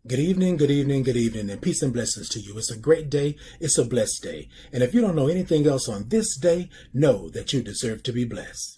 Good evening, good evening, good evening, and peace and blessings to you. It's a great day. It's a blessed day. And if you don't know anything else on this day, know that you deserve to be blessed.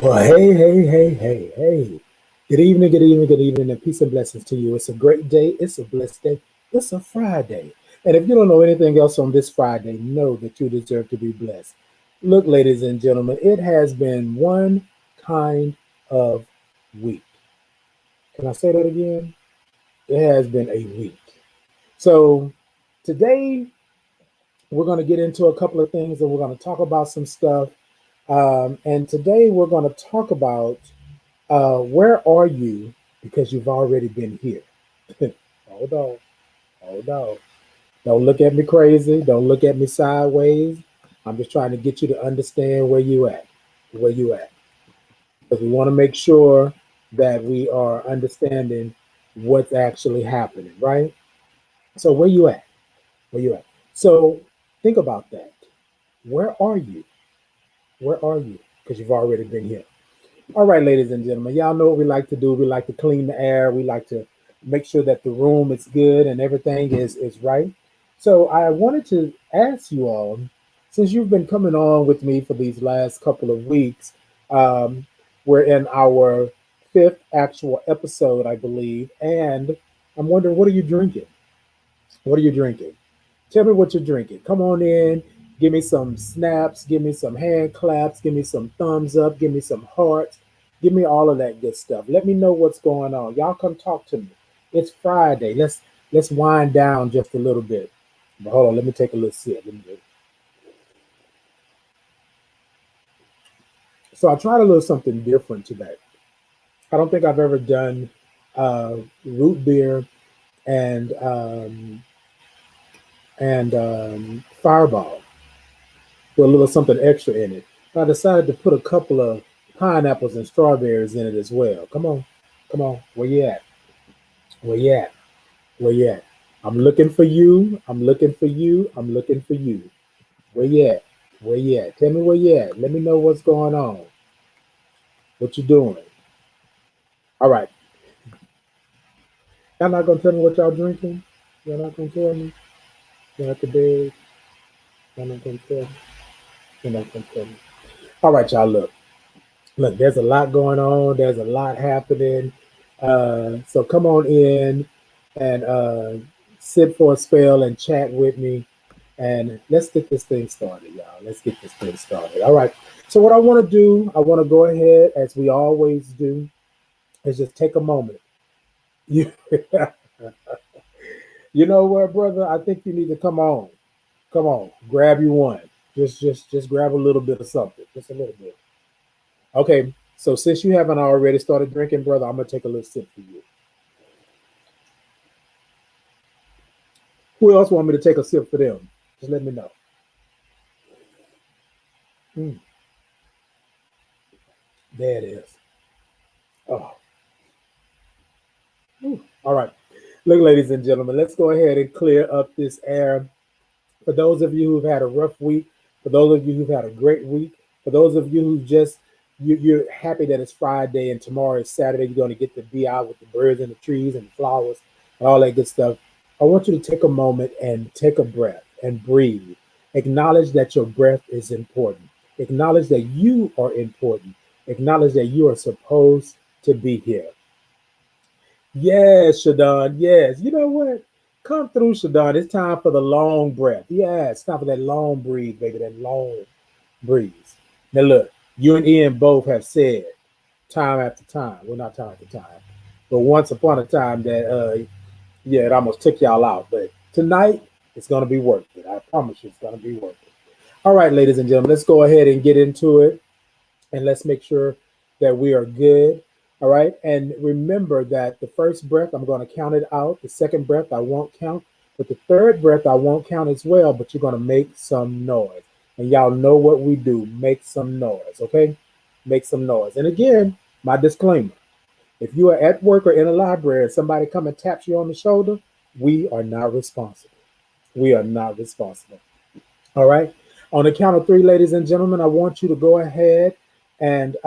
Well, hey. Good evening, good evening, good evening, and peace and blessings to you. It's a great day. It's a blessed day. It's a Friday. And if you don't know anything else on this Friday, know that you deserve to be blessed. Look, ladies and gentlemen, it has been one kind of week. Can I say that again? It has been a week. So today we're going to get into a couple of things and we're going to talk about some stuff. And today we're going to talk about where are you because you've already been here. Hold on, hold on. Don't look at me crazy. Don't look at me sideways. I'm just trying to get you to understand where you at. Because we want to make sure that we are understanding what's actually happening, right? So where you at? Where you at? So think about that. Where are you? Where are you? Because you've already been here. All right, ladies and gentlemen, y'all know what we like to do. We like to clean the air. We like to make sure that the room is good and everything is right. So I wanted to ask you all, since you've been coming on with me for these last couple of weeks, um, we're in our fifth actual episode, I believe, and I'm wondering, what are you drinking? What are you drinking? Tell me what you're drinking. Come on in. Give me some snaps. Give me some hand claps. Give me some thumbs up. Give me some hearts. Give me all of that good stuff. Let me know what's going on. Y'all come talk to me. It's Friday. Let's wind down just a little bit. But hold on. Let me take a little sip. So I tried a little something different today. I don't think I've ever done root beer and Fireball with a little something extra in it. I decided to put a couple of pineapples and strawberries in it as well. Come on, come on. Where you at? Where you at? Where you at? I'm looking for you. I'm looking for you. I'm looking for you. Where you at? Where you at? Tell me where you at. Let me know what's going on. What you doing? All right. Y'all not gonna tell me what y'all drinking? Y'all not gonna tell me? Y'all at the bed? Y'all not gonna tell me? You're not gonna tell me. All right, y'all. Look. There's a lot going on. There's a lot happening. So come on in and sit for a spell and chat with me. And let's get this thing started, y'all. Let's get this thing started. All right. So what I want to do, I want to go ahead, as we always do, is just take a moment. You, you know what, brother? I think you need to come on. Come on. Grab you one. Just grab a little bit of something. Just a little bit. Okay, so since you haven't already started drinking, brother, I'm gonna take a little sip for you. Who else want me to take a sip for them? Just let me know. Mm, there it is. Oh, all right. Look, ladies and gentlemen, let's go ahead and clear up this air. For those of you who've had a rough week, for those of you who've had a great week, for those of you who just you're happy that it's Friday and tomorrow is Saturday, you're going to get to be out with the birds and the trees and the flowers and all that good stuff. I want you to take a moment and take a breath and breathe. Acknowledge that your breath is important. Acknowledge that you are important. Acknowledge that you are supposed to be here. Yes, Shadon. Yes. You know what? Come through, Shadon. It's time for the long breath. Yeah, it's time for that long breathe, baby. That long breeze. Now look, you and Ian both have said time after time. Well, not time after time, but once upon a time that yeah, it almost took y'all out. But tonight it's gonna be worth it. I promise you, it's gonna be worth it. All right, ladies and gentlemen, let's go ahead and get into it, and let's make sure that we are good. All right. And remember that the first breath, I'm going to count it out. The second breath, I won't count. But the third breath, I won't count as well. But you're going to make some noise. And y'all know what we do, make some noise. Okay. Make some noise. And again, my disclaimer, if you are at work or in a library and somebody come and taps you on the shoulder, we are not responsible. We are not responsible. All right. On the count of three, ladies and gentlemen, I want you to go ahead and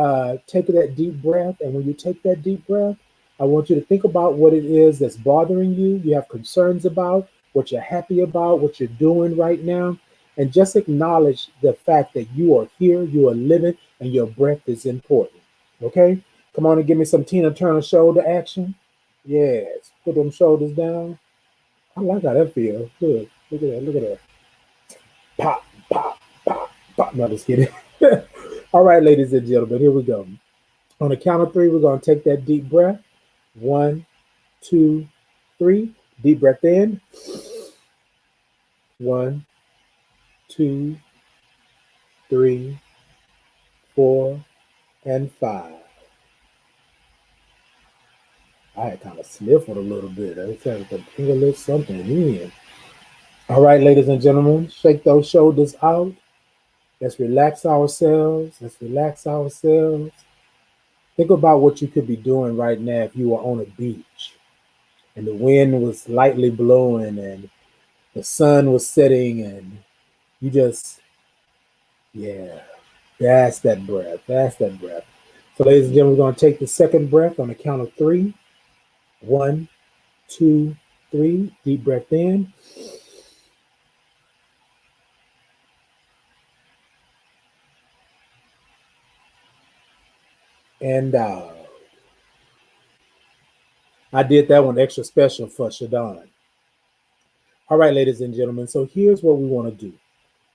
take that deep breath. And when you take that deep breath, I want you to think about what it is that's bothering you, you have concerns about, what you're happy about, what you're doing right now. And just acknowledge the fact that you are here, you are living, and your breath is important. Okay? Come on and give me some Tina Turner shoulder action. Yes. Put them shoulders down. I like how that feels. Good. Look at that. Look at that. Pop, pop, pop, pop. No, just kidding. All right, ladies and gentlemen, here we go. On the count of three, we're going to take that deep breath. One, two, three. Deep breath in. One, two, three, four, and five. I had kind of sniffled a little bit. I was having to bring a little something in. All right, ladies and gentlemen, shake those shoulders out. Let's relax ourselves. Let's relax ourselves. Think about what you could be doing right now if you were on a beach and the wind was lightly blowing and the sun was setting and you just, yeah, that's that breath. That's that breath. So, ladies and gentlemen, we're going to take the second breath on the count of three. One, two, three. Deep breath in. And out. I did that one extra special for Shadon. All right, ladies and gentlemen. So here's what we want to do.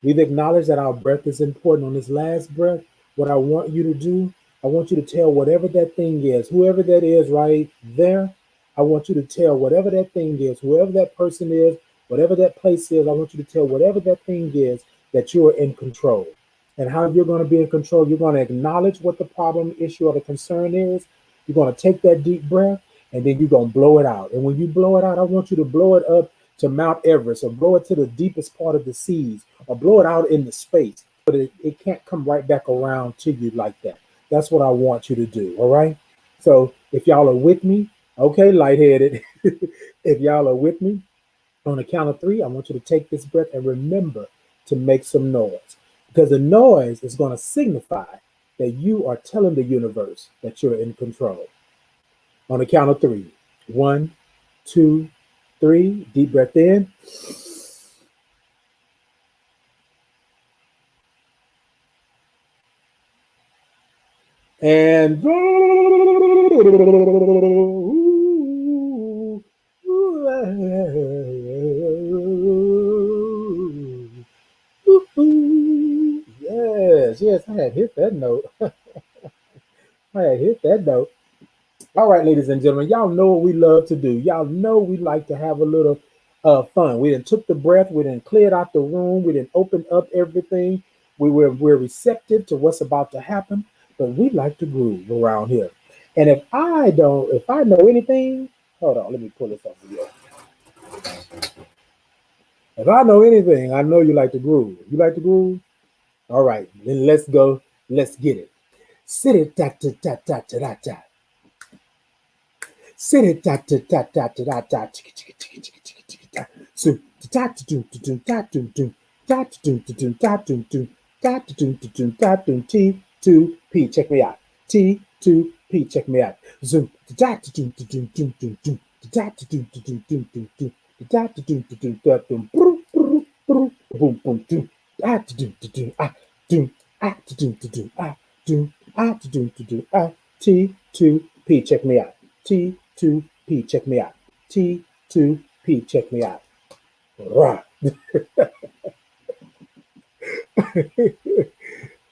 We've acknowledged that our breath is important. On this last breath, what I want you to do, I want you to tell whatever that thing is, whoever that is right there, I want you to tell whatever that thing is, whoever that person is, whatever that place is, I want you to tell whatever that thing is that you are in control. And how you're going to be in control, you're going to acknowledge what the problem, issue, or the concern is. You're going to take that deep breath and then you're going to blow it out. And when you blow it out, I want you to blow it up to Mount Everest or blow it to the deepest part of the seas or blow it out into space so that it can't come right back around to you like that. That's what I want you to do. All right. So if y'all are with me, okay, lightheaded. If y'all are with me on the count of three, I want you to take this breath and remember to make some noise because the noise is going to signify that you are telling the universe that you're in control. On the count of three. One, two, three. Deep breath in. And yes, yes, I had hit that note. I had hit that note. All right, ladies and gentlemen, y'all know what we love to do. Y'all know we like to have a little fun. We didn't took the breath. We didn't cleared out the room. We didn't open up everything. We're receptive to what's about to happen, but we like to groove around here. And if I know anything, hold on, let me pull this up here. If I know anything, I know you like to groove. You like to groove? All right, then let's go. Let's get it. Sit it, ta ta ta ta ta ta. Sit it, ta ta ta ta ta ta. Chicka chicka chicka chicka chicka chicka ta. So ta ta doom doom ta doom doom ta doom doom ta doom doom ta doom doom ta doom T2P. Check me out. T2P. Check me out. Zoom ta doom doom doom doom doom ta doom doom doom doom doom ta doom doom ta doom boom boom doom ah doom doom ah doom ah doom doom ah doom T2P, check me out. T2P, check me out. T2P, check me out. Rah.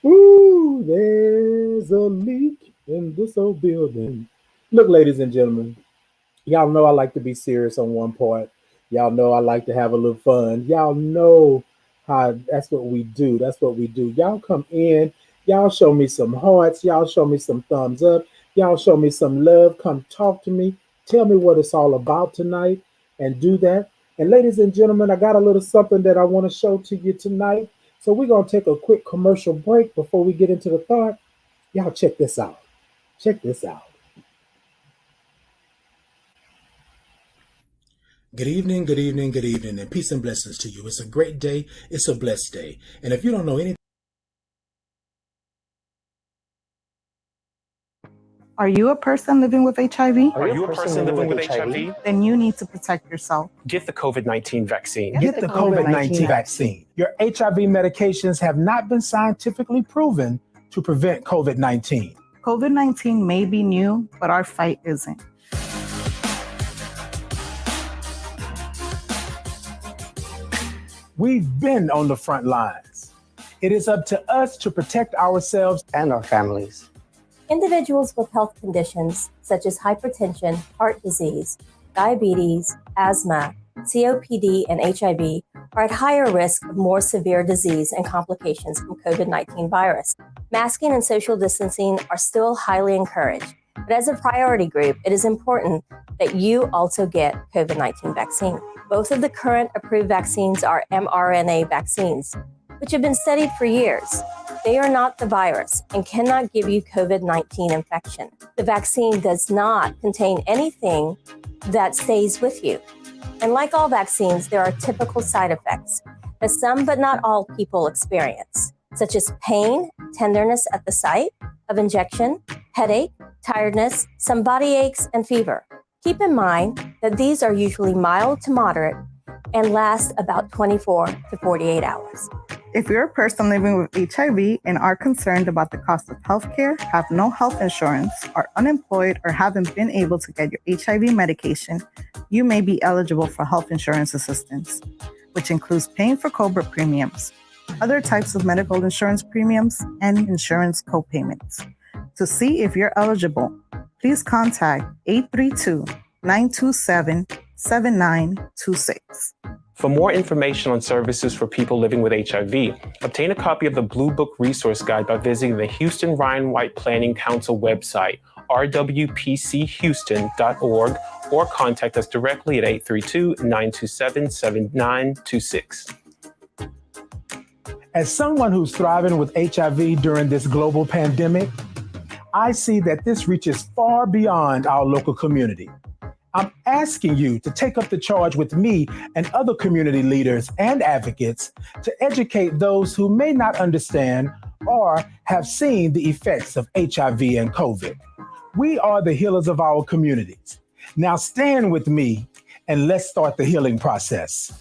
Ooh, there's a leak in this old building. Look, ladies and gentlemen, y'all know I like to be serious on one part. Y'all know I like to have a little fun. Y'all know how that's what we do. That's what we do. Y'all come in, y'all show me some hearts, y'all show me some thumbs up, y'all show me some love. Come talk to me. Tell me what it's all about tonight and do that. And ladies and gentlemen, I got a little something that I want to show to you tonight. So we're gonna take a quick commercial break before we get into the thought. Y'all check this out. Check this out. Good evening, good evening, good evening, and peace and blessings to you. It's a great day. It's a blessed day. And if you don't know anything, Are you a person living with HIV? Are you a person living with HIV? Then you need to protect yourself. Get the COVID-19 vaccine. get the COVID-19 vaccine. Your HIV medications have not been scientifically proven to prevent COVID-19. COVID-19 may be new, but our fight isn't. We've been on the front lines. It is up to us to protect ourselves and our families. Individuals with health conditions such as hypertension, heart disease, diabetes, asthma, COPD, and HIV are at higher risk of more severe disease and complications from COVID-19 virus. Masking and social distancing are still highly encouraged, but as a priority group, it is important that you also get COVID-19 vaccine. Both of the current approved vaccines are mRNA vaccines, which have been studied for years. They are not the virus and cannot give you COVID-19 infection. The vaccine does not contain anything that stays with you. And like all vaccines, there are typical side effects that some but not all people experience, such as pain, tenderness at the site of injection, headache, tiredness, some body aches, and fever. Keep in mind that these are usually mild to moderate and last about 24 to 48 hours. If you're a person living with HIV and are concerned about the cost of healthcare, have no health insurance, are unemployed, or haven't been able to get your HIV medication, you may be eligible for health insurance assistance, which includes paying for COBRA premiums, other types of medical insurance premiums, and insurance co-payments. To see if you're eligible, please contact 832-927-7926. For more information on services for people living with HIV, obtain a copy of the Blue Book Resource Guide by visiting the Houston Ryan White Planning Council website, rwpchouston.org, or contact us directly at 832-927-7926. As someone who's thriving with HIV during this global pandemic, I see that this reaches far beyond our local community. I'm asking you to take up the charge with me and other community leaders and advocates to educate those who may not understand or have seen the effects of HIV and COVID. We are the healers of our communities. Now stand with me and let's start the healing process.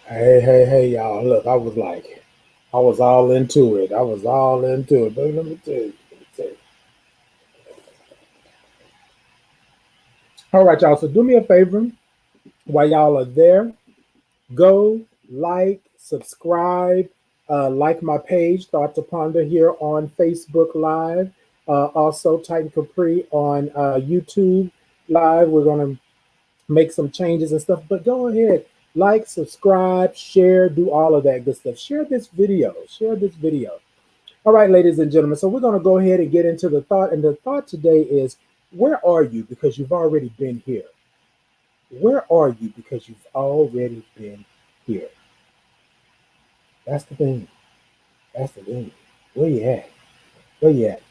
Hey, y'all. Look, I was like, I was all into it. I was all into it. But let me tell you. All right, y'all. So do me a favor while y'all are there. Go like, subscribe, like my page, Thought to Ponder here on Facebook Live. Also, Titan Capri on YouTube Live. We're going to make some changes and stuff, but go ahead, like, subscribe, share, do all of that good stuff. Share this video. Share this video. All right, ladies and gentlemen. So we're going to go ahead and get into the thought. And the thought today is, where are you? Because you've already been here. Where are you? Because you've already been here. That's the thing. That's the thing. Where you at? Where you at?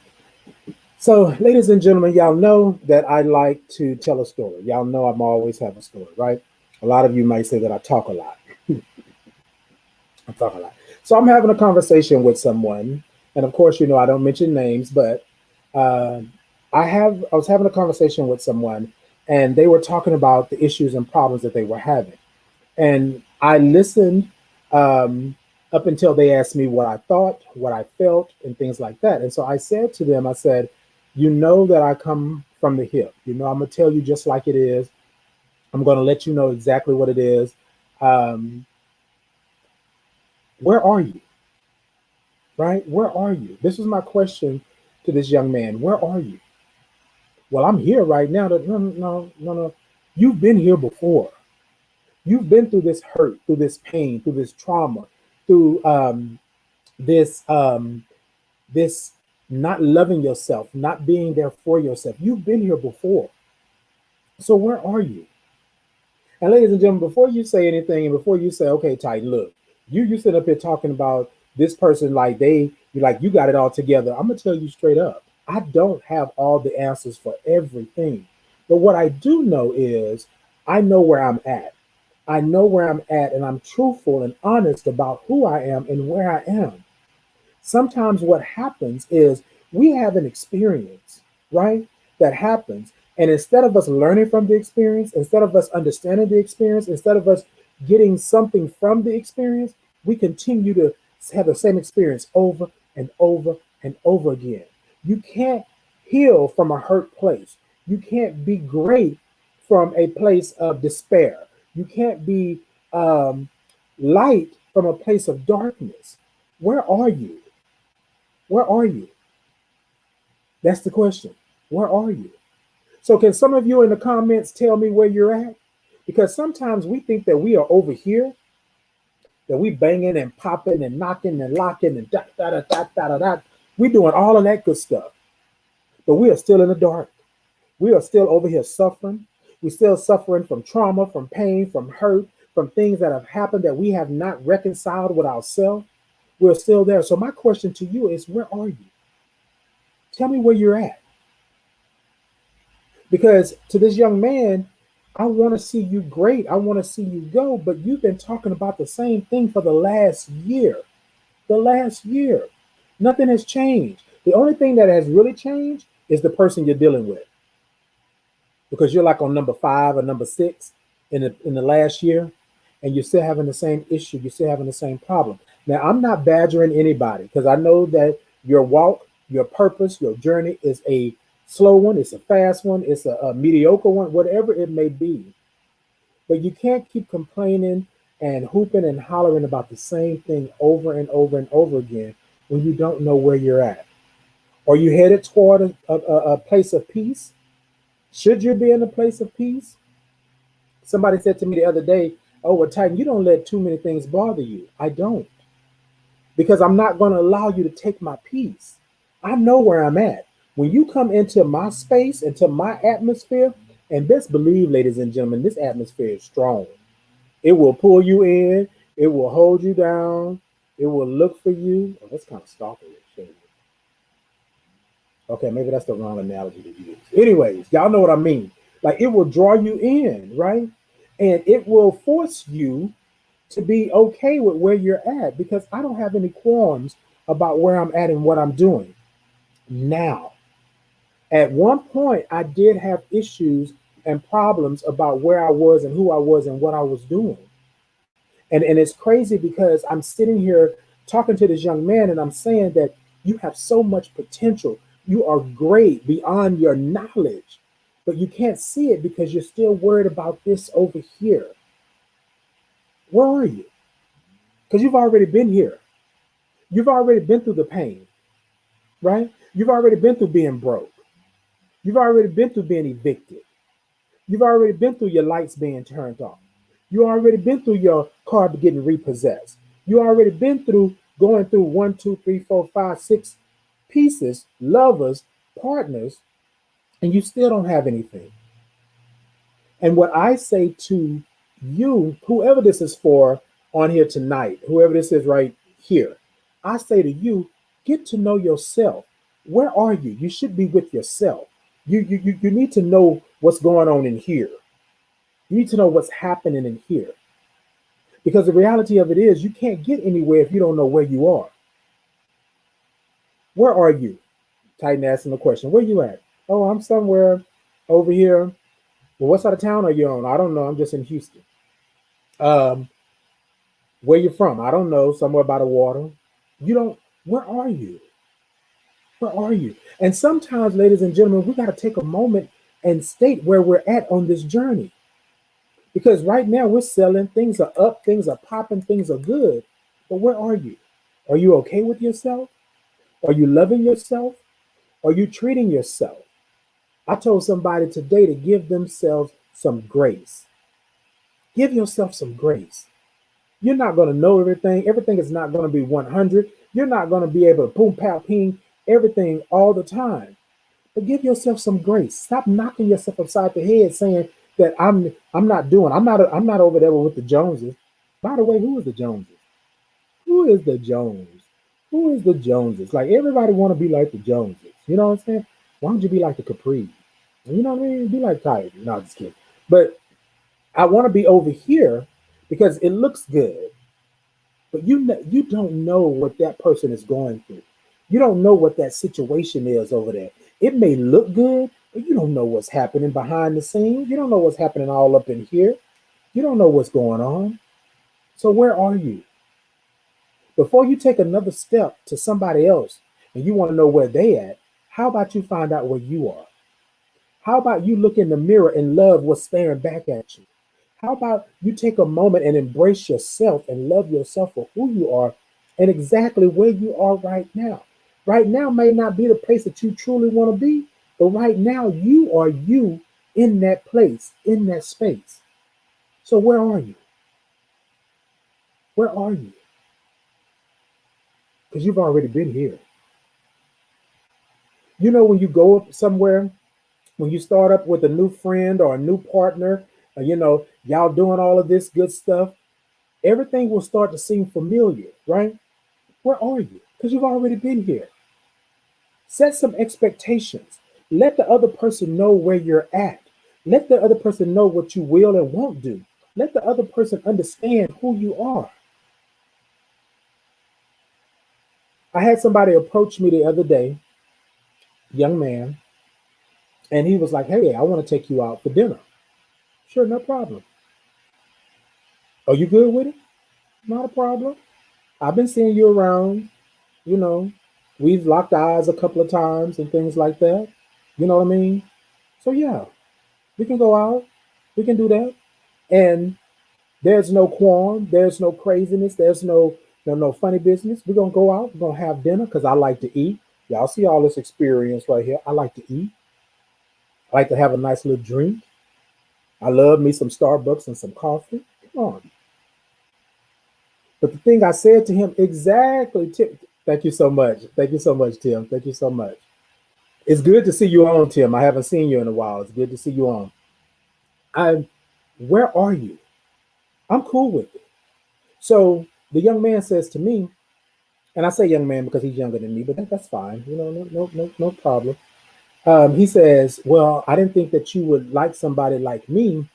So, ladies and gentlemen, y'all know that I like to tell a story. Y'all know I'm always have a story, right? A lot of you might say that I talk a lot. I talk a lot. So I'm having a conversation with someone, and of course, you know I don't mention names, but uh, I was having a conversation with someone, and they were talking about the issues and problems that they were having. And I listened up until they asked me what I thought, what I felt, and things like that. And so I said to them, I said, you know that I come from the hip. You know, I'm going to tell you just like it is. I'm going to let you know exactly what it is. Um, where are you? Right? Where are you? This was my question to this young man. Where are you? Well, I'm here right now. No, no, no, no, no. You've been here before. You've been through this hurt, through this pain, through this trauma, through this this not loving yourself, not being there for yourself. You've been here before. So where are you? And ladies and gentlemen, before you say anything and before you say, okay, Titan, look, you sit up here talking about this person like you like you got it all together. I'm gonna tell you straight up, I don't have all the answers for everything. But what I do know is I know where I'm at. I know where I'm at, and I'm truthful and honest about who I am and where I am. Sometimes what happens is we have an experience, right? That happens. And instead of us learning from the experience, instead of us understanding the experience, instead of us getting something from the experience, we continue to have the same experience over and over and over again. You can't heal from a hurt place. You can't be great from a place of despair. You can't be light from a place of darkness. Where are you? Where are you? That's the question. Where are you? So, can some of you in the comments tell me where you're at? Because sometimes we think that we are over here, that we banging and popping and knocking and locking and da da da da da da da. We doing all of that good stuff, but we are still in the dark. We are still over here suffering. We're still suffering from trauma, from pain, from hurt, from things that have happened that we have not reconciled with ourselves. We're still there. So, my question to you is, where are you? Tell me where you're at. Because to this young man, I want to see you great. I want to see you go. But you've been talking about the same thing for the last year. The last year. Nothing has changed. The only thing that has really changed is the person you're dealing with. Because you're like on number 5 or number 6 in the last year, and you're still having the same issue. You're still having the same problem. Now, I'm not badgering anybody because I know that your walk, your purpose, your journey is a slow one, it's a fast one, it's a mediocre one, whatever it may be. But you can't keep complaining and hooping and hollering about the same thing over and over and over again when you don't know where you're at. Are you headed toward a place of peace? Should you be in a place of peace? Somebody said to me the other day, oh, well, Titan, you don't let too many things bother you. I don't. Because I'm not going to allow you to take my peace. I know where I'm at. When you come into my space, into my atmosphere, and best believe, ladies and gentlemen, this atmosphere is strong. It will pull you in. It will hold you down. It will look for you. Oh, that's kind of stalkerish. Okay, maybe that's the wrong analogy to use. Anyways, y'all know what I mean. Like it will draw you in, right? And it will force you to be okay with where you're at because I don't have any qualms about where I'm at and what I'm doing. Now, at one point, I did have issues and problems about where I was and who I was and what I was doing. And it's crazy because I'm sitting here talking to this young man, and I'm saying that you have so much potential. You are great beyond your knowledge, but you can't see it because you're still worried about this over here. Where are you? Because you've already been here. You've already been through the pain, right? You've already been through being broke. You've already been through being evicted. You've already been through your lights being turned off. You already been through your car getting repossessed. You already been through going through 1, 2, 3, 4, 5, 6 pieces, lovers, partners, and you still don't have anything. And what I say to you, whoever this is for on here tonight, whoever this is right here, I say to you, get to know yourself. Where are you? You should be with yourself. You need to know what's going on in here. You need to know what's happening in here. Because the reality of it is you can't get anywhere if you don't know where you are. Where are you? Titan asking the question. Where you at? Oh, I'm somewhere over here. Well, what side of town are you on? I don't know. I'm just in Houston. Um, where you from? I don't know. Somewhere by the water. You don't. Where are you? Where are you? And sometimes, ladies and gentlemen, we got to take a moment and state where we're at on this journey. Because right now we're selling, things are up, things are popping, things are good. But where are you? Are you okay with yourself? Are you loving yourself? Are you treating yourself? I told somebody today to give themselves some grace. Give yourself some grace. You're not going to know everything. Everything is not going to be 100. You're not going to be able to boom, pow, ping everything all the time. But give yourself some grace. Stop knocking yourself upside the head saying that I'm not over there with the Joneses. By the way, who is the Joneses? Who is the Jones? Who is the Joneses? Like everybody want to be like the Joneses. You know what I'm saying? Why don't you be like the Capri? You know what I mean? Be like Pyro. No, just kidding. But I want to be over here because it looks good. But you don't know what that person is going through. You don't know what that situation is over there. It may look good, but you don't know what's happening behind the scenes. You don't know what's happening all up in here. You don't know what's going on. So where are you? Before you take another step to somebody else and you want to know where they at, how about you find out where you are? How about you look in the mirror and love what's staring back at you? How about you take a moment and embrace yourself and love yourself for who you are and exactly where you are right now? Right now may not be the place that you truly want to be, but right now you are you in that place, in that space. So where are you? Where are you? Because you've already been here. You know, when you go up somewhere, when you start up with a new friend or a new partner, y'all doing all of this good stuff, everything will start to seem familiar, right? Where are you? Because you've already been here. Set some expectations. Let the other person know where you're at. Let the other person know what you will and won't do. Let the other person understand who you are. I had somebody approach me the other day, young man, and he was like, hey, I want to take you out for dinner. Sure, no problem. Are you good with it? Not a problem. I've been seeing you around, you know, we've locked eyes a couple of times and things like that. You know what I mean? So yeah, we can go out. We can do that. And there's no qualm. There's no craziness. There's no funny business. We're gonna go out. We're gonna have dinner because I like to eat. Y'all see all this experience right here. I like to eat. I like to have a nice little drink. I love me some Starbucks and some coffee. Come on. But the thing I said to him exactly, Tim, thank you so much. Thank you so much, Tim. Thank you so much. It's good to see you on, Tim. I haven't seen you in a while. It's good to see you on. Where are you? I'm cool with it. So the young man says to me, and I say young man because he's younger than me, but that's fine. No problem. He says, well, I didn't think that you would like somebody like me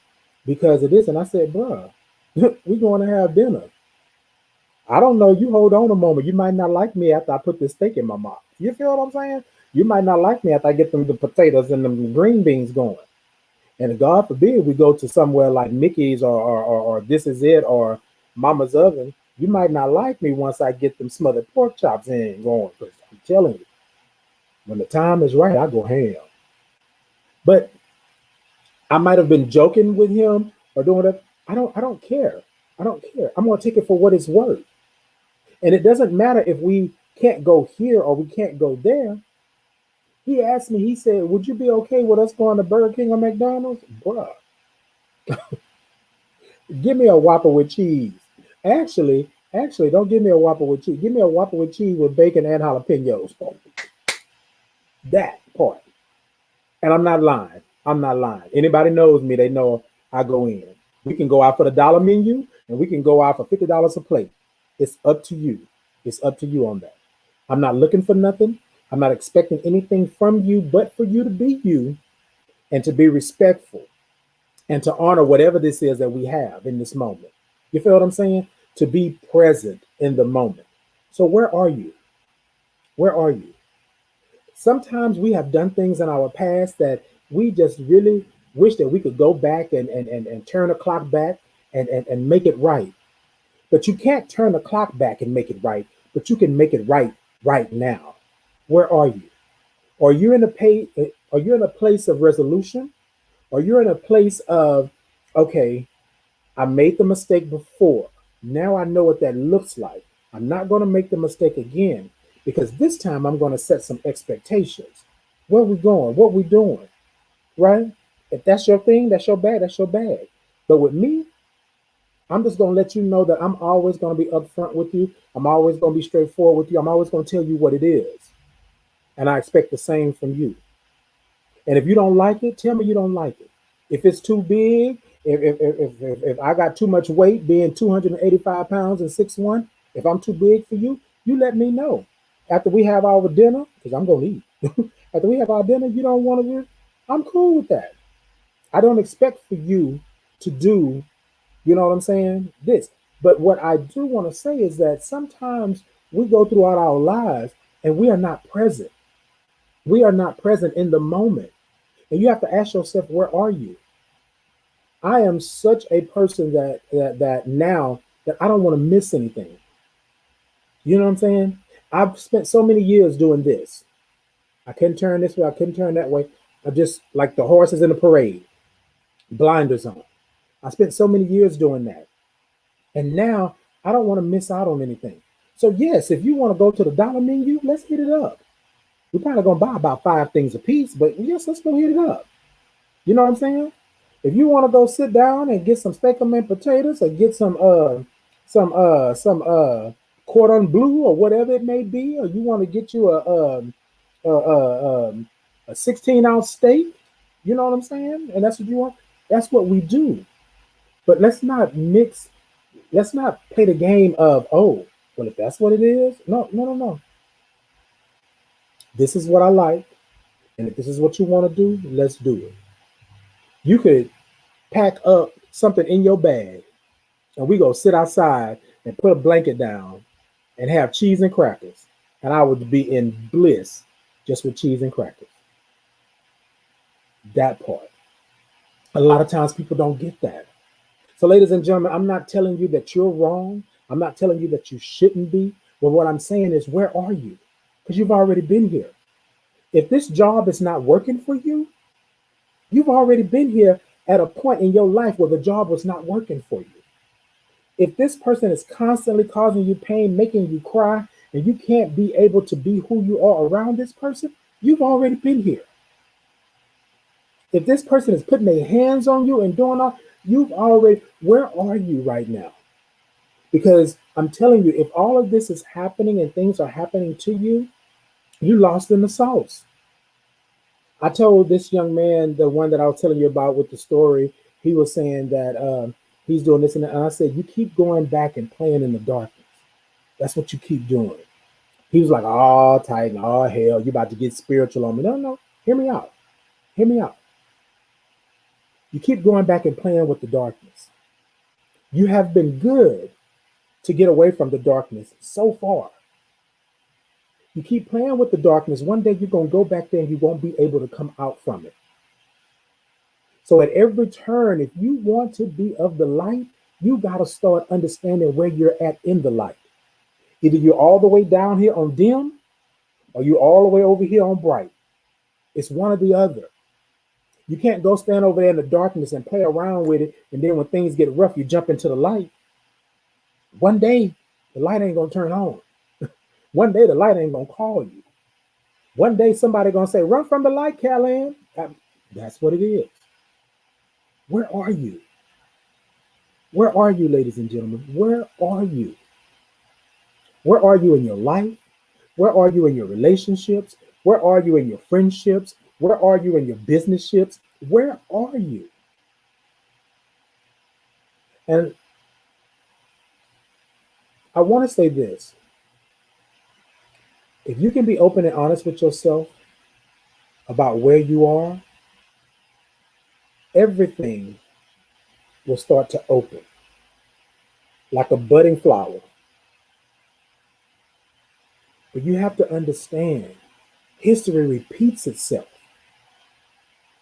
because of this. And I said, bruh, we're going to have dinner. I don't know. You hold on a moment. You might not like me after I put this steak in my mouth. You feel what I'm saying? You might not like me after I get the potatoes and the green beans going. And God forbid we go to somewhere like Mickey's or This Is It or Mama's Oven, You might not like me once I get them smothered pork chops in going. Because I'm telling you, when the time is right, I go ham. But I might have been joking with him or doing that. I don't care. I don't care. I'm gonna take it for what it's worth. And it doesn't matter if we can't go here or we can't go there. He asked me, he said, would you be okay with us going to Burger King or McDonald's? Bruh, give me a Whopper with cheese. Actually, don't give me a Whopper with cheese. Give me a Whopper with cheese with bacon and jalapenos. That part. And I'm not lying. I'm not lying. Anybody knows me, they know I go in. We can go out for the dollar menu and we can go out for $50 a plate. It's up to you. It's up to you on that. I'm not looking for nothing. I'm not expecting anything from you but for you to be you and to be respectful and to honor whatever this is that we have in this moment. You feel what I'm saying? To be present in the moment. So where are you? Where are you? Sometimes we have done things in our past that we just really wish that we could go back and turn the clock back and make it right. But you can't turn the clock back and make it right, but you can make it right now. Where are you? Are you in a are you in a place of resolution? Or you're in a place of, okay, I made the mistake before. Now I know what that looks like. I'm not going to make the mistake again because this time I'm going to set some expectations. Where we going? What we doing? Right? If that's your thing, that's your bag, that's your bag. But with me, I'm just going to let you know that I'm always going to be upfront with you. I'm always going to be straightforward with you. I'm always going to tell you what it is. And I expect the same from you. And if you don't like it, tell me you don't like it. If it's too big, if I got too much weight, being 285 pounds and 6'1", if I'm too big for you, you let me know. After we have our dinner, because I'm going to eat. After we have our dinner, you don't want to do it, I'm cool with that. I don't expect for you to do, you know what I'm saying, this. But what I do want to say is that sometimes we go throughout our lives and we are not present. We are not present in the moment. And you have to ask yourself, where are you? I am such a person that now that I don't want to miss anything. You know what I'm saying? I've spent so many years doing this. I couldn't turn this way, I couldn't turn that way. I just like the horses in the parade, blinders on. I spent so many years doing that. And now I don't want to miss out on anything. So yes, if you want to go to the dollar menu, let's hit it up. We're probably gonna buy about 5 things a piece, but yes, let's go hit it up. You know what I'm saying? If you want to go sit down and get some steak and potatoes or get some cordon bleu or whatever it may be, or you want to get you a 16-ounce steak, you know what I'm saying? And that's what you want. That's what we do. But let's not play the game of, oh, well, if that's what it is, no, no, no, no. This is what I like. And if this is what you want to do, let's do it. You could pack up something in your bag and we go sit outside and put a blanket down and have cheese and crackers. And I would be in bliss just with cheese and crackers. That part. A lot of times people don't get that. So, ladies and gentlemen, I'm not telling you that you're wrong. I'm not telling you that you shouldn't be. But what I'm saying is, where are you? Because you've already been here. If this job is not working for you, you've already been here at a point in your life where the job was not working for you. If this person is constantly causing you pain, making you cry, and you can't be able to be who you are around this person, you've already been here. If this person is putting their hands on you and doing all, where are you right now? Because I'm telling you, if all of this is happening and things are happening to you, you lost in the sauce. I told this young man, the one that I was telling you about with the story, he was saying that he's doing this and that. And I said, you keep going back and playing in the darkness. That's what you keep doing. He was like, oh, Titan, oh, hell, you about to get spiritual on me. No, no, hear me out. Hear me out. You keep going back and playing with the darkness. You have been good to get away from the darkness so far. You keep playing with the darkness. One day you're going to go back there and you won't be able to come out from it. So at every turn, if you want to be of the light, You got to start understanding where you're at in the light. Either you're all the way down here on dim or you're all the way over here on bright. It's one or the other. You can't go stand over there in the darkness and play around with it. And then when things get rough, you jump into the light. One day, the light ain't going to turn on. One day, the light ain't going to call you. One day, somebody going to say, run from the light, Callan. That's what it is. Where are you? Where are you, ladies and gentlemen? Where are you? Where are you in your life? Where are you in your relationships? Where are you in your friendships? Where are you in your business ships? Where are you? And I want to say this. If you can be open and honest with yourself about where you are, everything will start to open like a budding flower. But you have to understand, history repeats itself.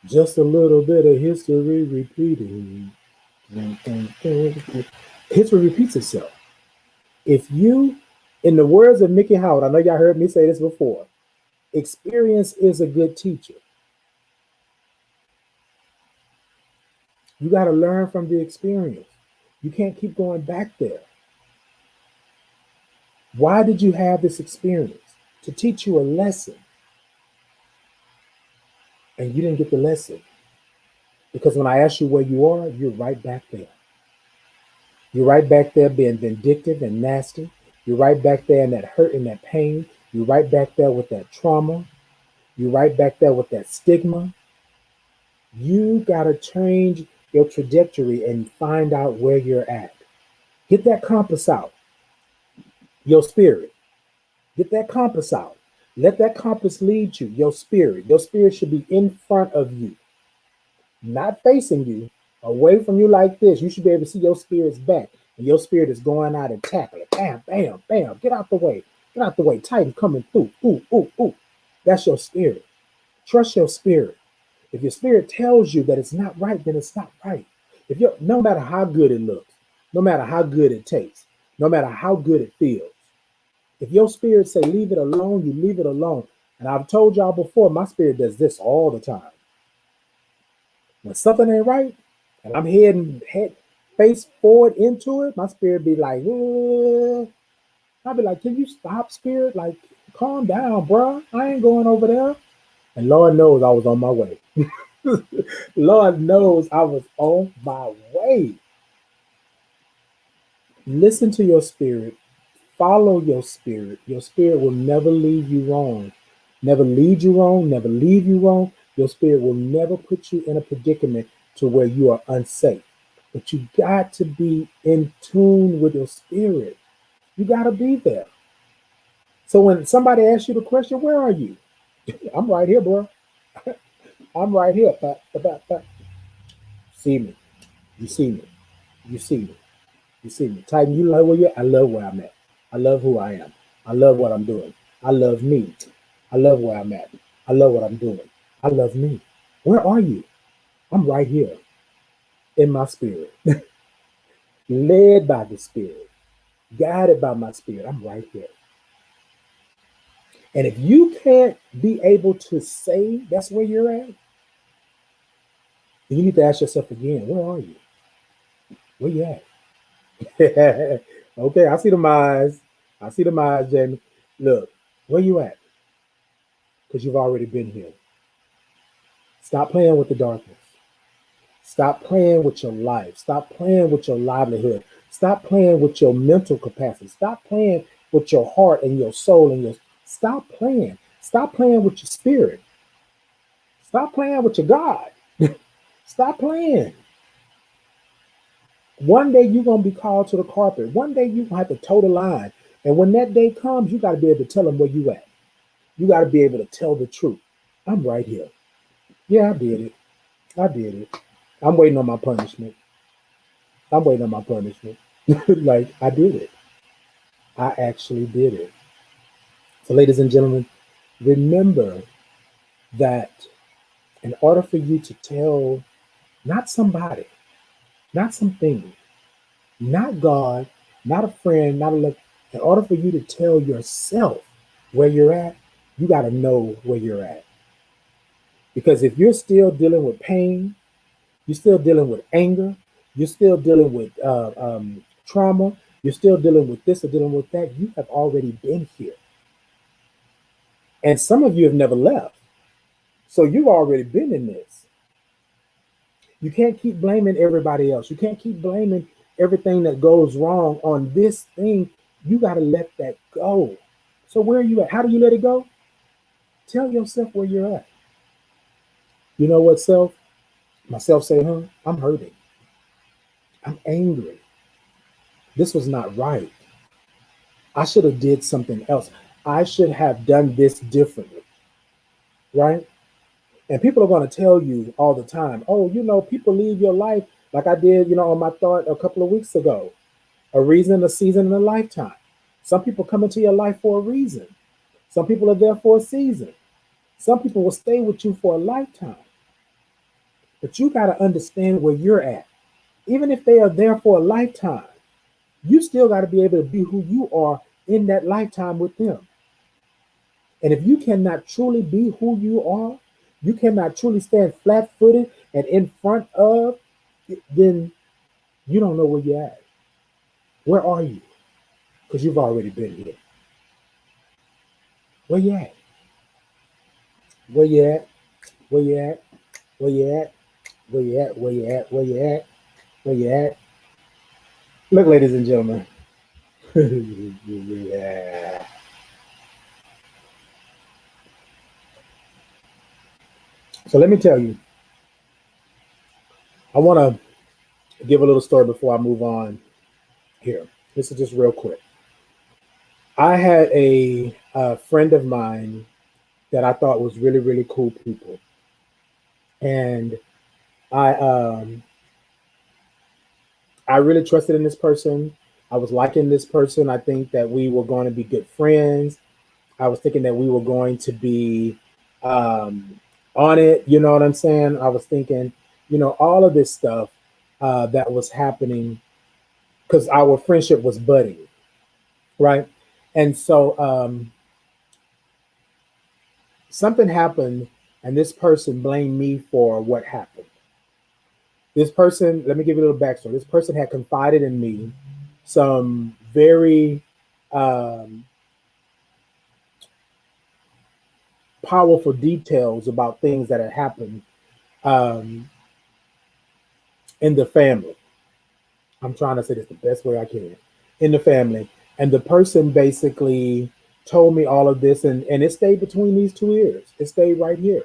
Just a little bit of history repeating. History repeats itself. If you, in the words of Mickey Howard, I know y'all heard me say this before, experience is a good teacher. You got to learn from the experience. You can't keep going back there. Why did you have this experience? To teach you a lesson. And you didn't get the lesson. Because when I ask you where you are, you're right back there. You're right back there being vindictive and nasty. You're right back there in that hurt and that pain. You're right back there with that trauma. You're right back there with that stigma. You got to change your trajectory and find out where you're at. Get that compass out. Your spirit. Get that compass out. Let that compass lead you. Your spirit. Your spirit should be in front of you, not facing you, away from you like this. You should be able to see your spirit's back. And your spirit is going out and tackling. Bam, bam, bam. Get out the way. Get out the way. Titan coming through. Ooh, ooh, ooh. That's your spirit. Trust your spirit. If your spirit tells you that it's not right, then it's not right. If you, no matter how good it looks, no matter how good it tastes, no matter how good it feels, if your spirit say leave it alone, you leave it alone. And I've told y'all before, my spirit does this all the time. When something ain't right, and I'm head face forward into it, my spirit be like, I'll be like, can you stop, spirit? Like, calm down, bro. I ain't going over there. And Lord knows I was on my way. Lord knows I was on my way. Listen to your spirit. Follow your spirit. Your spirit will never leave you wrong. Never lead you wrong. Never leave you wrong. Your spirit will never put you in a predicament to where you are unsafe. But you got to be in tune with your spirit. You got to be there. So when somebody asks you the question, where are you? I'm right here, bro. I'm right here. See me. You see me. You see me. You see me. Titan, you love where you're at. I love where I'm at. I love who I am. I love what I'm doing. I love me. I love where I'm at. I love what I'm doing. I love me. Where are you? I'm right here in my spirit, led by the spirit, guided by my spirit. I'm right here. And if you can't be able to say that's where you're at, then you need to ask yourself again, where are you? Where you at? Okay, I see the eyes. I see the eyes, Jamie. Look, where you at? Because you've already been here. Stop playing with the darkness. Stop playing with your life. Stop playing with your livelihood. Stop playing with your mental capacity. Stop playing with your heart and your soul and your. Stop playing. Stop playing with your spirit. Stop playing with your God. Stop playing. One day you're gonna be called to the carpet. One day you're gonna have to toe the line. And when that day comes, you got to be able to tell them where you at. You got to be able to tell the truth. I'm right here. Yeah, I did it. I did it. I'm waiting on my punishment. I'm waiting on my punishment. Like, I did it. I actually did it. So, ladies and gentlemen, remember that in order for you to tell not somebody, not something, not God, not a friend, not a look. In order for you to tell yourself where you're at, you got to know where you're at. Because if you're still dealing with pain, you're still dealing with anger, you're still dealing with trauma, you're still dealing with this or dealing with that, you have already been here. And some of you have never left. So you've already been in this. You can't keep blaming everybody else. You can't keep blaming everything that goes wrong on this thing. You got to let that go. So where are you at? How do you let it go? Tell yourself where you're at. You know what, self? Myself say, I'm hurting. I'm angry. This was not right. I should have did something else. I should have done this differently, right? And people are going to tell you all the time, oh, people leave your life like I did, on my thought a couple of weeks ago. A reason, a season, and a lifetime. Some people come into your life for a reason. Some people are there for a season. Some people will stay with you for a lifetime. But you got to understand where you're at. Even if they are there for a lifetime, you still got to be able to be who you are in that lifetime with them. And if you cannot truly be who you are, you cannot truly stand flat footed and in front of, then you don't know where you're at. Where are you? Because you've already been here. Where you at? Where you at? Where you at? Where you at? Where you at? Where you at? Where you at? Where you at? Look, ladies and gentlemen. Yeah. So let me tell you, I want to give a little story before I move on here. This is just real quick. I had a friend of mine that I thought was really, really cool people. And I I really trusted in this person. I was liking this person. I think that we were going to be good friends. I was thinking that we were going to be on it. You know what I'm saying? I was thinking, all of this stuff that was happening because our friendship was budding, right? And so something happened, and this person blamed me for what happened. This person, let me give you a little backstory. This person had confided in me some very um, powerful details about things that had happened um, in the family. I'm trying to say this the best way I can. In the family. And the person basically told me all of this, and it stayed between these two ears. It stayed right here.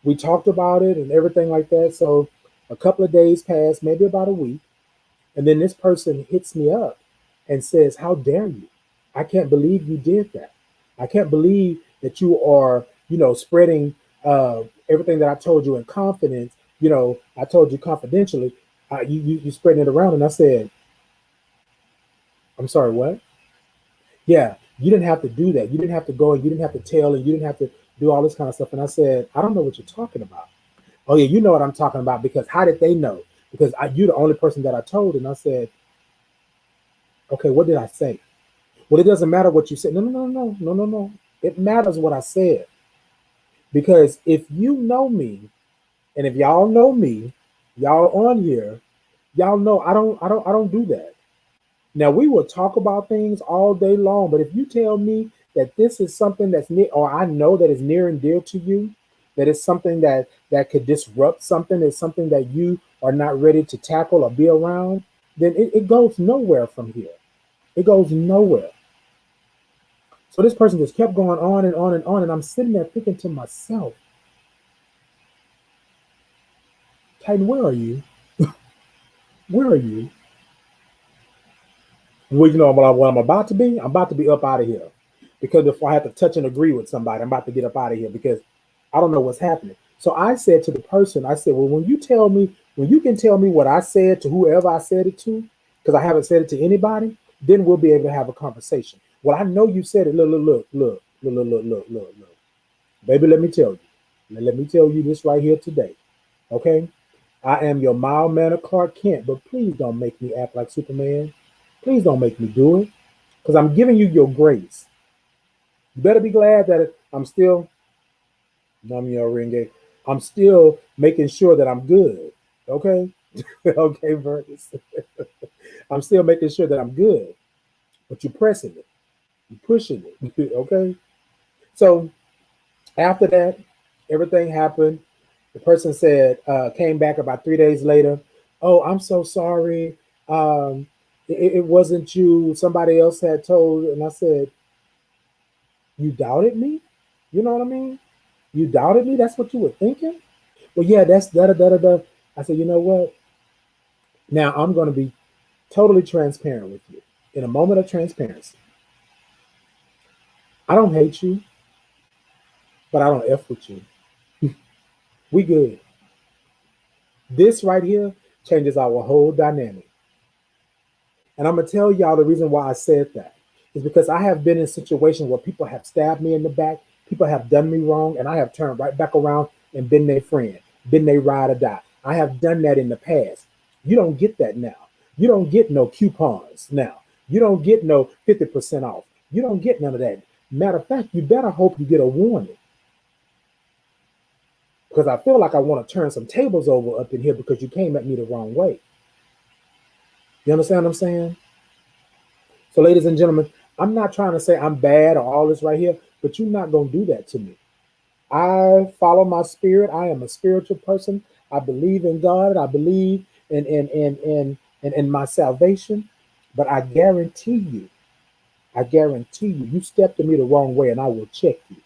We talked about it and everything like that. So a couple of days passed, maybe about a week. And then this person hits me up and says, how dare you? I can't believe you did that. I can't believe that you are, spreading everything that I told you in confidence. I told you confidentially. You spreading it around. And I said, I'm sorry, what? Yeah, you didn't have to do that. You didn't have to go and you didn't have to tell and you didn't have to do all this kind of stuff. And I said, I don't know what you're talking about. Oh, yeah, you know what I'm talking about because how did they know? Because you're the only person that I told. And I said, okay, what did I say? Well, it doesn't matter what you said. No, no, no, no, no, no, no. It matters what I said. Because if you know me, and if y'all know me, y'all on here, y'all know I don't do that. Now we will talk about things all day long, but if you tell me that this is something that's near, or I know that is near and dear to you, that is something that could disrupt something, is something that you are not ready to tackle or be around, then it goes nowhere from here. It goes nowhere. So this person just kept going on and on and on, and I'm sitting there thinking to myself, Titan, where are you? Where are you? Well, what I'm about to be? I'm about to be up out of here. Because if I have to touch and agree with somebody, I'm about to get up out of here because I don't know what's happening. So I said to the person, I said, well, when you can tell me what I said to whoever I said it to, because I haven't said it to anybody, then we'll be able to have a conversation. Well, I know you said it. Look. Baby, let me tell you. Let me tell you this right here today. Okay? I am your mild-mannered Clark Kent, but please don't make me act like Superman. Please don't make me do it, because I'm giving you your grace. You better be glad that I'm still, Namyo Renge, I'm still making sure that I'm good. Okay? Okay, Vertus. I'm still making sure that I'm good, but you're pressing it. You're pushing it. Okay? So after that, everything happened. The person said, came back about 3 days later. Oh, I'm so sorry. It wasn't you. Somebody else had told. And I said, you doubted me? You know what I mean? You doubted me? That's what you were thinking? Well, yeah, that's da da da da da. I said, you know what? Now I'm going to be totally transparent with you. In a moment of transparency, I don't hate you, but I don't F with you. We good. This right here changes our whole dynamic. And I'm going to tell y'all the reason why I said that is because I have been in situations where people have stabbed me in the back, people have done me wrong, and I have turned right back around and been their friend, been their ride or die. I have done that in the past. You don't get that now. You don't get no coupons now. You don't get no 50% off. You don't get none of that. Matter of fact, you better hope you get a warning, because I feel like I want to turn some tables over up in here because you came at me the wrong way. You understand what I'm saying? So, ladies and gentlemen, I'm not trying to say I'm bad or all this right here, but you're not going to do that to me. I follow my spirit. I am a spiritual person. I believe in God. I believe in my salvation. But I guarantee you, you stepped to me the wrong way and I will check you.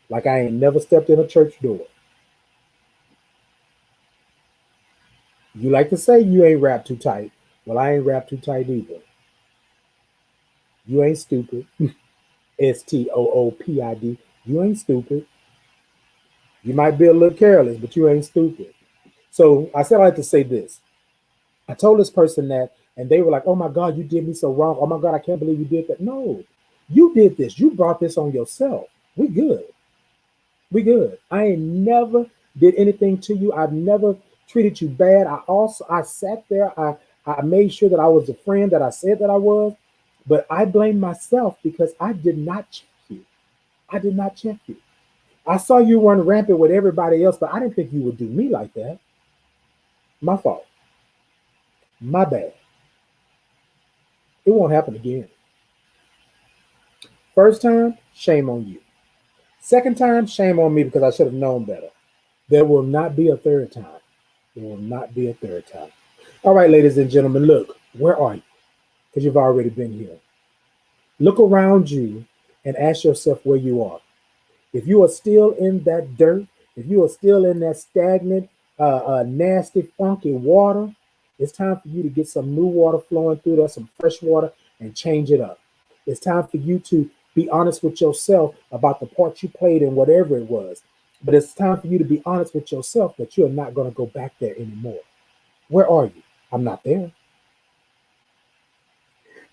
Like I ain't never stepped in a church door. You like to say you ain't wrapped too tight. Well, I ain't wrapped too tight either. You ain't stupid. STOOPID. You ain't stupid. You might be a little careless, but you ain't stupid. So I said I like to say this. I told this person that, and they were like, "Oh my God, you did me so wrong. Oh my God, I can't believe you did that." No, you did this. You brought this on yourself. We good. We good. I ain't never did anything to you. I've never treated you bad. I sat there. I made sure that I was the friend that I said that I was, but I blame myself because I did not check you. I did not check you. I saw you run rampant with everybody else, but I didn't think you would do me like that. My fault. My bad. It won't happen again. First time, shame on you. Second time, shame on me because I should have known better. There will not be a third time. There will not be a third time. All right, ladies and gentlemen, look, where are you? Because you've already been here. Look around you and ask yourself where you are. If you are still in that dirt, if you are still in that stagnant, nasty, funky water, it's time for you to get some new water flowing through there, some fresh water, and change it up. It's time for you to be honest with yourself about the part you played in whatever it was. But it's time for you to be honest with yourself that you're not going to go back there anymore. Where are you? I'm not there.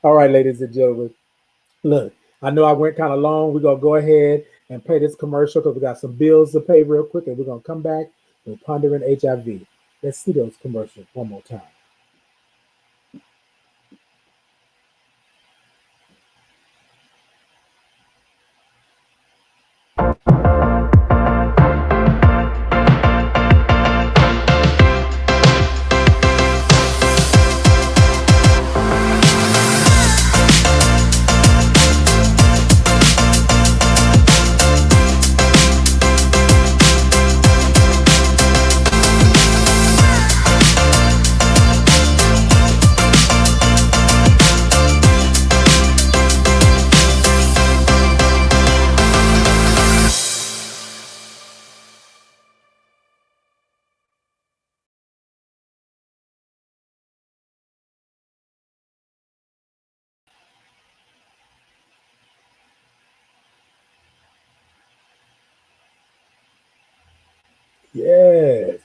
All right, ladies and gentlemen. Look, I know I went kind of long. We're going to go ahead and play this commercial because we got some bills to pay real quick, and we're going to come back with Pondering HIV. Let's see those commercials one more time. Yes.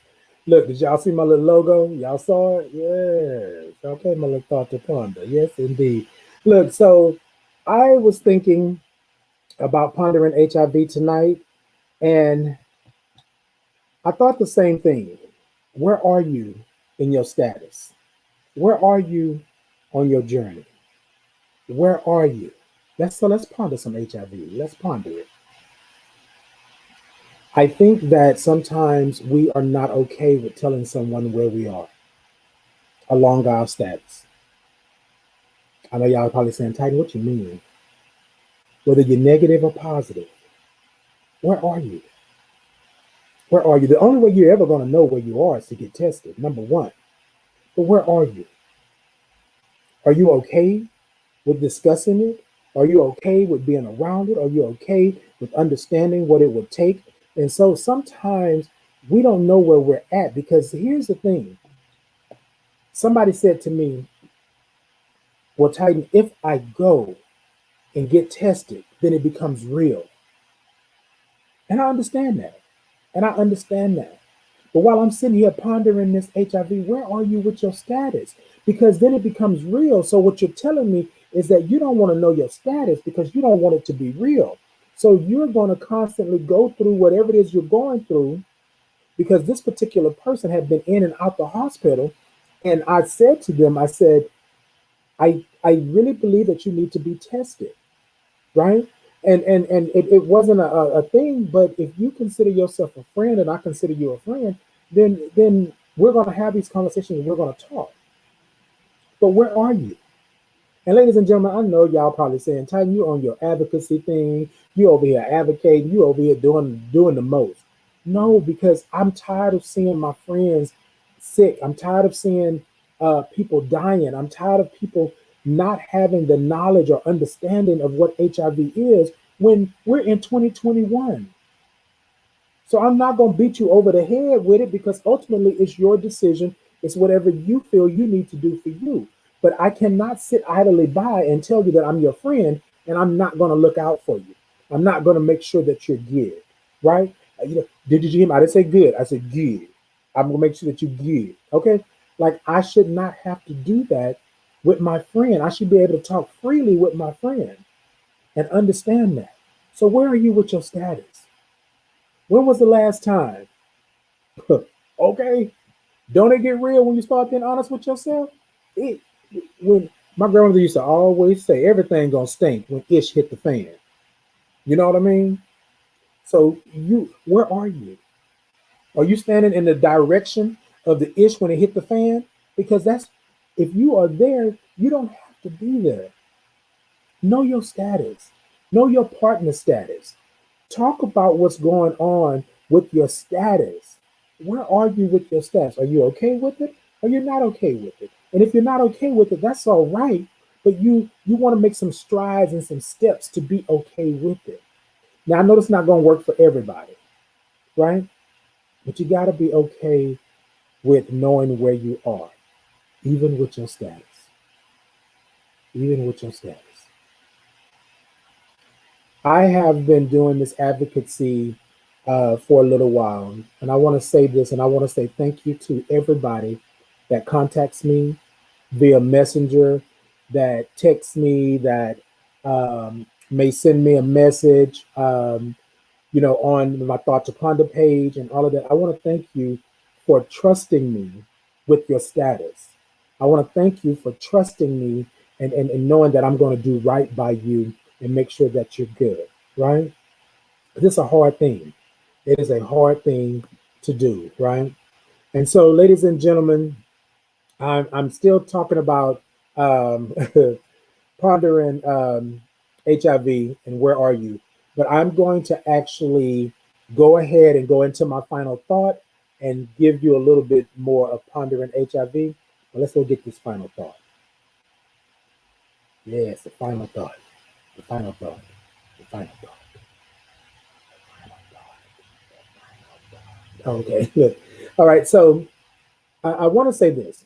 Look, did y'all see my little logo? Y'all saw it? Yes. Okay, my little thought to ponder. Yes, indeed. Look, so I was thinking about pondering HIV tonight, and I thought the same thing. Where are you in your status? Where are you on your journey? Where are you? Let's ponder some HIV. Let's ponder it. I think that sometimes we are not okay with telling someone where we are along our status. I know y'all are probably saying, Titan, what you mean? Whether you're negative or positive, where are you? Where are you? The only way you're ever going to know where you are is to get tested, number one. But where are you? Are you okay with discussing it? Are you okay with being around it? Are you okay with understanding what it would take? And so sometimes we don't know where we're at because here's the thing. Somebody said to me, well, Titan, if I go and get tested, then it becomes real. And I understand that. And I understand that. But while I'm sitting here pondering this HIV, where are you with your status? Because then it becomes real. So what you're telling me is that you don't want to know your status because you don't want it to be real. So you're going to constantly go through whatever it is you're going through because this particular person had been in and out the hospital. And I said to them, I said, I really believe that you need to be tested, right? And it wasn't a thing, but if you consider yourself a friend and I consider you a friend, then we're going to have these conversations and we're going to talk. But where are you? And ladies and gentlemen, I know y'all probably saying, Titan, you on your advocacy thing, you over here advocating, you over here doing the most. No, because I'm tired of seeing my friends sick. I'm tired of seeing people dying. I'm tired of people not having the knowledge or understanding of what HIV is when we're in 2021. So I'm not going to beat you over the head with it because ultimately it's your decision. It's whatever you feel you need to do for you. But I cannot sit idly by and tell you that I'm your friend and I'm not going to look out for you. I'm not going to make sure that you're good, right? Did you hear me? I didn't say good. I said good. I'm going to make sure that you're good. Okay. Like I should not have to do that with my friend. I should be able to talk freely with my friend and understand that. So where are you with your status? When was the last time? Okay. Don't it get real when you start being honest with yourself? It when my grandmother used to always say everything gonna stink when ish hit the fan. You know what I mean? So where are you? Are you standing in the direction of the ish when it hit the fan? Because that's if you are there, you don't have to be there. Know your status. Know your partner status. Talk about what's going on with your status. Where are you with your status? Are you okay with it? Or you're not okay with it? And if you're not okay with it, that's all right. But you want to make some strides and some steps to be okay with it. Now I know it's not going to work for everybody, right? But you got to be okay with knowing where you are, even with your status. Even with your status. I have been doing this advocacy for a little while, and I want to say this, and I want to say thank you to everybody that contacts me via messenger, that texts me, that may send me a message, on my Thought to Ponder page and all of that. I want to thank you for trusting me with your status. I want to thank you for trusting me and knowing that I'm going to do right by you and make sure that you're good, right? This is a hard thing. It is a hard thing to do, right? And so, ladies and gentlemen, I'm still talking about pondering HIV and where are you, but I'm going to actually go ahead and go into my final thought and give you a little bit more of pondering HIV. But let's go get this final thought. Yes, the final thought. The final thought. The final thought. Okay, look. All right, so I want to say this.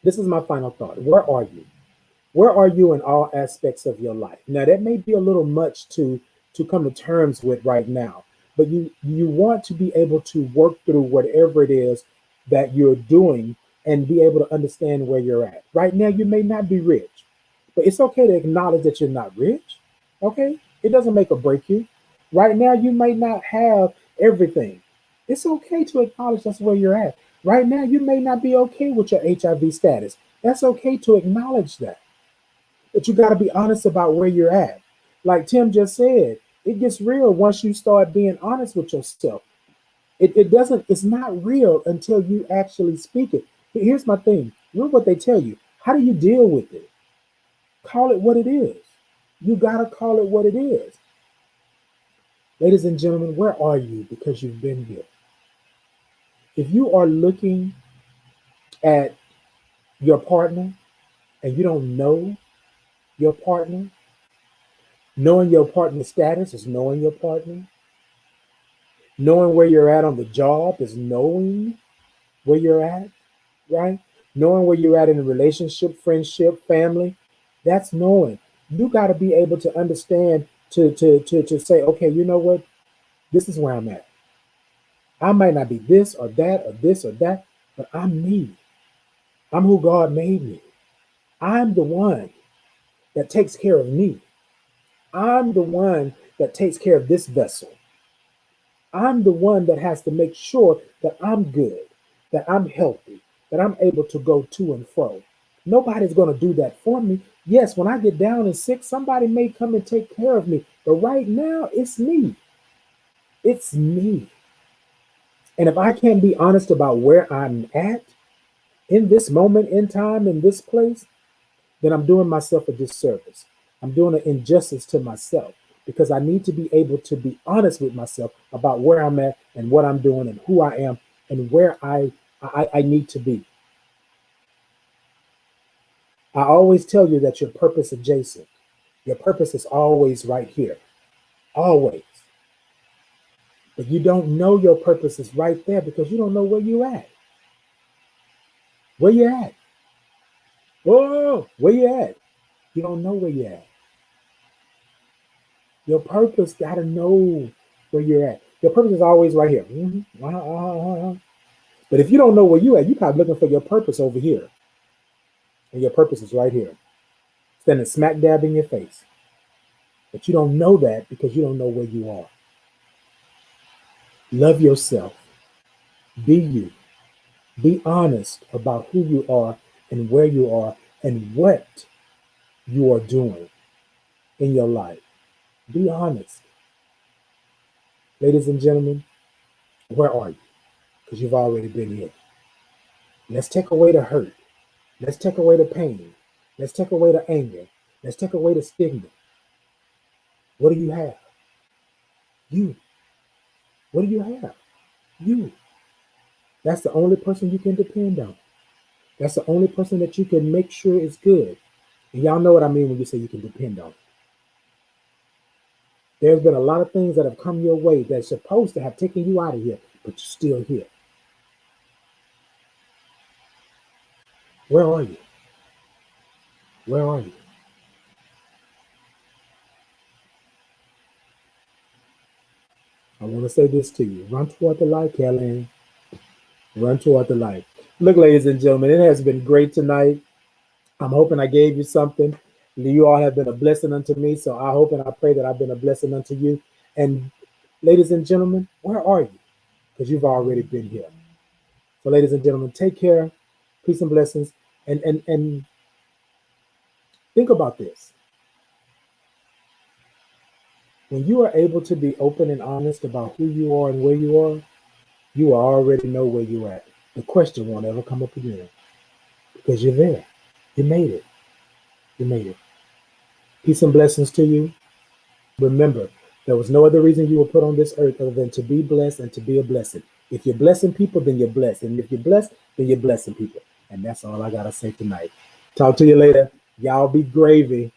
This is my final thought. Where are you? Where are you in all aspects of your life? Now, that may be a little much to come to terms with right now, but you want to be able to work through whatever it is that you're doing and be able to understand where you're at. Right now, you may not be rich, but it's okay to acknowledge that you're not rich. Okay, it doesn't make or break you. Right now, you may not have everything. It's okay to acknowledge that's where you're at. Right now, you may not be okay with your HIV status. That's okay to acknowledge that. But you got to be honest about where you're at. Like Tim just said, it gets real once you start being honest with yourself. It doesn't, it's not real until you actually speak it. Here's my thing. Remember what they tell you. How do you deal with it? Call it what it is. You got to call it what it is. Ladies and gentlemen, where are you because you've been here? If you are looking at your partner and you don't know your partner, knowing your partner's status is knowing your partner. Knowing where you're at on the job is knowing where you're at, right? Knowing where you're at in a relationship, friendship, family, that's knowing. You got to be able to understand to say, okay, you know what? This is where I'm at. I might not be this or that or this or that, but I'm me. I'm who God made me. I'm the one that takes care of me. I'm the one that takes care of this vessel. I'm the one that has to make sure that I'm good, that I'm healthy, that I'm able to go to and fro. Nobody's going to do that for me. Yes, when I get down and sick, somebody may come and take care of me. But right now, it's me. It's me. And if I can't be honest about where I'm at in this moment in time, in this place, then I'm doing myself a disservice. I'm doing an injustice to myself because I need to be able to be honest with myself about where I'm at and what I'm doing and who I am and where I need to be. I always tell you that your purpose adjacent. Your purpose is always right here. Always. But you don't know your purpose is right there because you don't know where you at. Where you at? Oh, where you at? You don't know where you at. Your purpose got to know where you're at. Your purpose is always right here. But if you don't know where you at, you're probably looking for your purpose over here. And your purpose is right here, standing smack dab in your face. But you don't know that because you don't know where you are. Love yourself. Be you. Be honest about who you are and where you are and what you are doing in your life. Be honest. Ladies and gentlemen, where are you? Because you've already been here. Let's take away the hurt. Let's take away the pain. Let's take away the anger. Let's take away the stigma. What do you have? You. What do you have? You. That's the only person you can depend on. That's the only person that you can make sure is good. And y'all know what I mean when you say you can depend on. There's been a lot of things that have come your way that's supposed to have taken you out of here, but you're still here. Where are you? Where are you? I want to say this to you. Run toward the light, Kelly. Run toward the light. Look, ladies and gentlemen, it has been great tonight. I'm hoping I gave you something. You all have been a blessing unto me. So I hope and I pray that I've been a blessing unto you. And ladies and gentlemen, where are you? Because you've already been here. So ladies and gentlemen, take care. Peace and blessings. And think about this. When you are able to be open and honest about who you are and where you already know where you're at. The question won't ever come up again because you're there. You made it. You made it. Peace and blessings to you. Remember, there was no other reason you were put on this earth other than to be blessed and to be a blessing. If you're blessing people, then you're blessed. And if you're blessed, then you're blessing people. And that's all I got to say tonight. Talk to you later. Y'all be gravy.